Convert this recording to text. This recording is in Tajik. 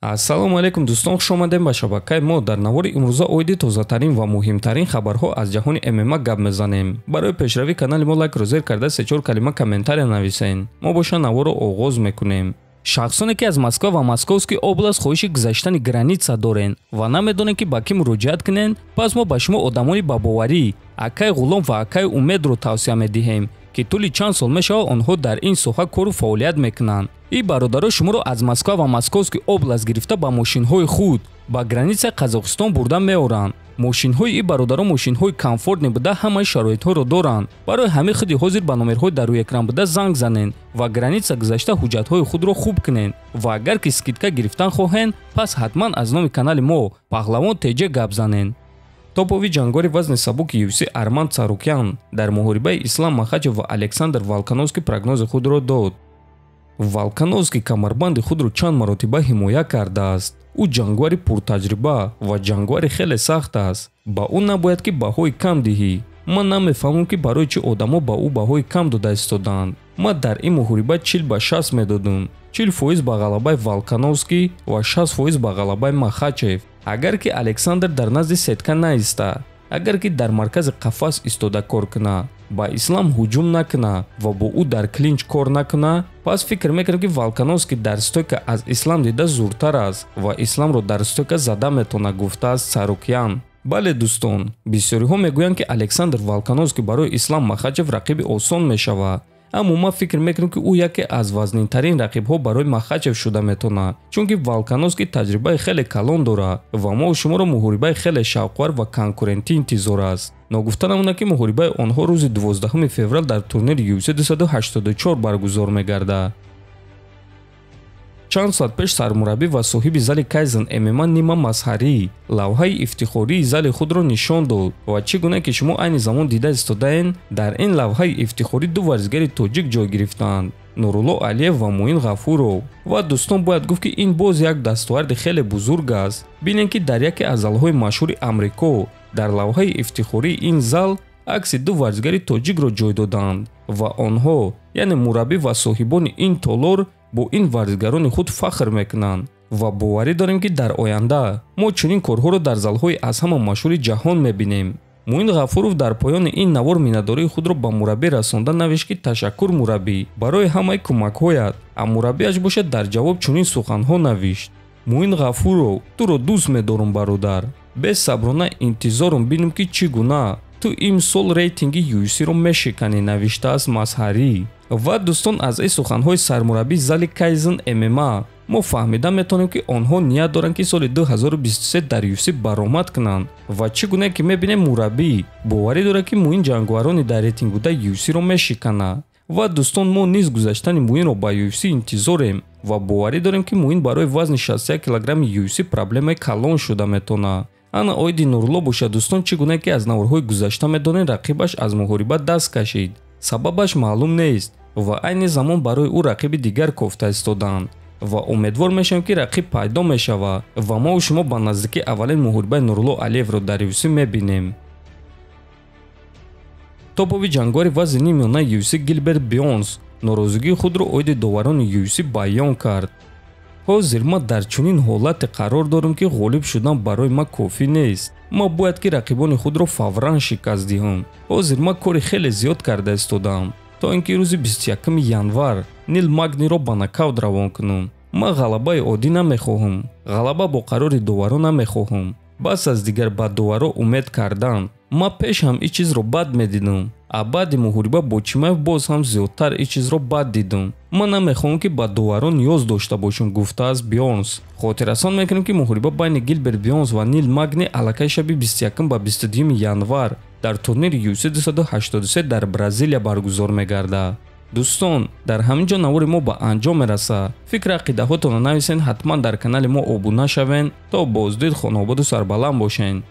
ассалому алайкум дӯстон, хуш омадем ба шабакаи мо. Дар навори имрӯза оиди тозатарин ва муҳимтарин хабарҳо аз ҷаҳони ММА гап мезанем. Барои пешравии канали мо лайк розер карда 3-4 калима комментария нависен. Мо боша наворро оғоз мекунем. шахсоне ки аз Москва ва Московский област хоҳиши гузаштани граница дорен ва намедонем ки ба ки муроҷиат кунен, пас мо ба шумо одамони бабоварӣ, акаи ғулом ва акаи умедро тавсия медиҳем ки тӯли чанд сол мешавад онҳо дар ин соҳа кору фаъолият мекунанд. И бародаро шуморо аз Москва ва Московский област гирифта ба мошинҳои худ ба границаи Қазоқистон бурда меоранд. мошинҳои и бародаро мошинҳои комфортне буда ҳамаи шароитҳоро доранд. барои ҳамин худи ҳозир ба номерҳои дар рӯи экран буда занг занен ва граница гузашта ҳуҷҷатҳои худро хуб кунен ва агар ки скидка гирифтан хоҳен, пас ҳатман аз номи канали мо Паҳлавон ТЖ гап занен. топови ҷангори вазни сабуки UFC Арман Царукян дар муҳорибаи Ислам Махачев ва Александр Волконовский прогнози худро дод. Волконовский камарбанди худро чанд маротиба ҳимоя кардааст. ӯ ҷангвари пуртаҷриба ва ҷангвари хеле сахт аст. ба ӯ набояд ки баҳои кам диҳӣ. ман намефаҳмам ки барои чӣ одамо ба ӯ баҳои кам дода истоданд. ман дар ин муҳориба 40-60 медодум. 40% ба ғалабаи Волконовский ва 60% ба ғалабаи Махачев. агар ки Александр дар назди сетка наиста, агар ки дар маркази қафас истода кор куна, ба Ислам ҳуҷум накуна ва бо ӯ дар клинч кор накуна, пас фикр мекунам ки Волконовский дар стойка аз Ислам дида зуртар аст ва Исламро дар стойка зада метавонад, гуфтааст Царукян. бале дӯстон, бисёриҳо мегӯянд ки Александр Волконовский барои Ислам Махачев рақиби осон мешавад. аммо ман фикр мекунам ки ӯ яке аз вазнинтарин рақибҳо барои Махачев шуда метавонад, чунки Волконовский таҷрибаи хеле калон дорад ва мо шуморо муҳорибаи хеле шавқвар ва конкурентӣ интизор аст. ногуфта намонад ки муҳорибаи онҳо рӯзи 12 феврал дар турнири UFC 284 баргузор мегардад. чанд соат пеш сармураббӣ ва соҳиби зали Kaizen MMA Нима Мазҳарӣ лавҳаи ифтихории зали худро нишон дод ва чӣ гуна ки шумо айни замон дида истодаен, дар ин лавҳаи ифтихорӣ ду варзигари тоҷик ҷой гирифтанд, Нурулло Алиев ва Муин Ғафуров. ва дӯстон, бояд гуфт ки ин боз як дастоварди хеле бузург аст. бинем ки дар яке аз залҳои машҳури Амрико дар лавҳаи ифтихории ин зал акси ду варзигари тоҷикро ҷой доданд ва онҳо, яъне мураббӣ ва соҳибони ин толор, бо ин варзигарони худ фахр мекунанд ва боварӣ дорем ки дар оянда мо чунин корҳоро дар залҳои аз ҳама машҳури ҷаҳон мебинем. Муин Ғафуров дар поёни ин навор миннатдории худро ба мураббӣ расонда навишт ки ташаккур мураббӣ барои ҳамаи кӯмакҳоят. мураббиаш бошад дар ҷавоб чунин суханҳо навишт: Муин Ғафуров, туро дӯст медорам бародар. бесаброна интизорам бинам ки чӣ гуна ту имсол рейтинги UFC-ро мешиканӣ, навиштааст Мазҳарӣ. ва дӯстон, аз ин суханҳои сармураббии зали Kaizen MMA мо фаҳмида метавонем ки онҳо ният доранд ки соли 2023 дар UFC баромад кунанд ва чӣ гуна ки мебинем мураббӣ боварӣ дорад ки Муин ҷангварони дар рейтинг буда UFC-ро мешикана. ва дӯстон, мо низ гузаштани Муинро ба UFC интизорем ва боварӣ дорем ки Муин барои вазни 61 килограмми UFC проблемаи калон шуда метавонад. ана оиди Нурулло бошад дӯстон, чӣ гуна ки аз наворҳои гузашта медонем рақибаш аз муҳориба даст кашид. сабабаш маълум нест ва айни замон барои ӯ рақиби дигар кофта истоданд ва умедвор мешавем ки рақиб пайдо мешавад ва мо шумо ба наздикӣ аввалин муҳорибаи Нурулло Алиевро дар UFC мебинем. топови ҷангори вазни нимёна UFC Гилберт Бёрнс норозигии худро оиди доварони UFC баён кард. ҳозир ман дар чунин ҳолате қарор дорам ки ғолиб шудан барои ман кофӣ нест. ман бояд ки рақибони худро фавран шикаст диҳам. ҳозир ман кори хеле зиёд карда истодам то ин ки рӯзи 21 январ Нил Магниро ба нокаут равон кунам. ман ғалабаи оддӣ намехоҳам. ғалаба бо қарори доваро намехоҳам. бас аз дигар ба доваро умед кардан. ман пеш ҳам ин чизро бад медидам. а баъди муҳориба бо Чимаев боз ҳам зиёдтар ин чизро бад дидам. ман намехоҳам ки ба доваро ниёз дошта бошам, гуфтааст Бёрнс. хотиррасон мекунем ки муҳориба байни Гилберт Бёрнс ва Нил Магни аллакай шаби 21 ба 22 январ дар турнири UFC 283 дар Бразилия баргузор мегардад. дӯстон, дар ҳамин ҷо навори мо ба анҷом мерасад. фикр ақидаҳотонро нависен, ҳатман дар канали мо обуна шавен. то боздид, хонободу сарбаланд бошен.